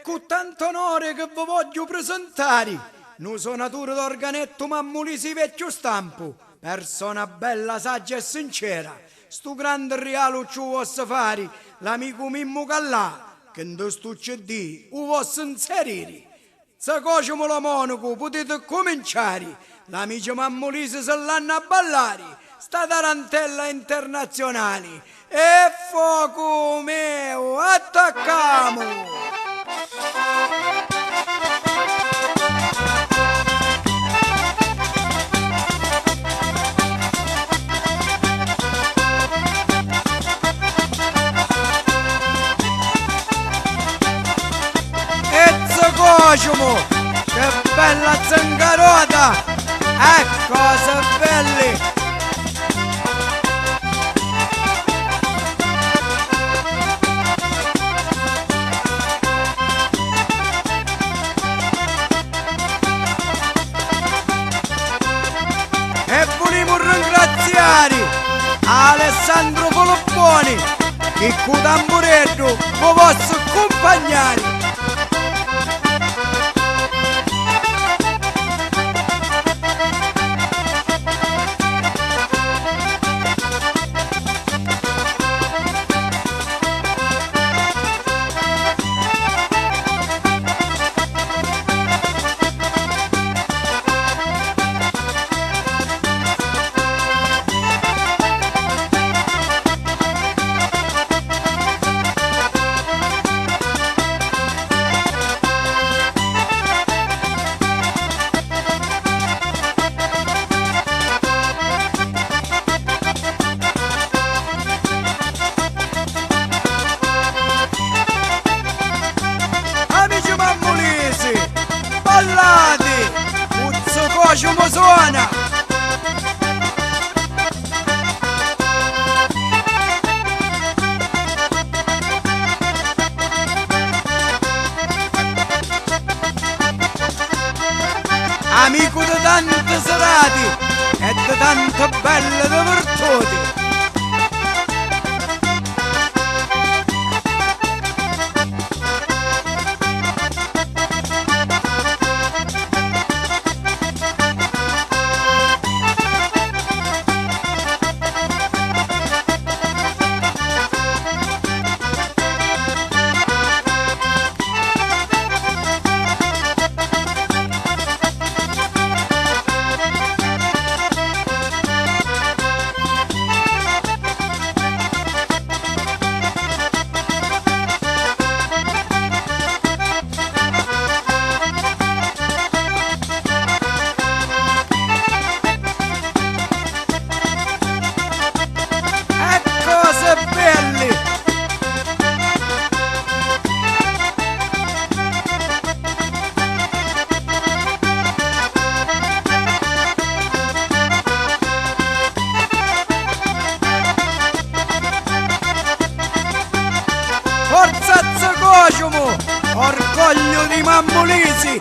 con tanto onore che vi voglio presentare un suonatore d'organetto Mammulisi vecchio stampo, persona bella, saggia e sincera. Sto grande regalo ci posso fare l'amico Mimmo Callà, che in sto CD lo posso inserire. Se cocciamo la monaco potete cominciare, l'amico Mammulisi se l'hanno a ballare, sta tarantella internazionale. E fuoco mio, attacchiamo! Cosimo, che bella zangarota! Cose belle! E volevo ringraziare Alessandro Colopponi, che con tamburetto vi posso accompagnare. Ballate, Uzzo Cosimo suona! Amico di tante serate e di tante belle virtuti. Forza Cosimo, orgoglio di Mammulisi,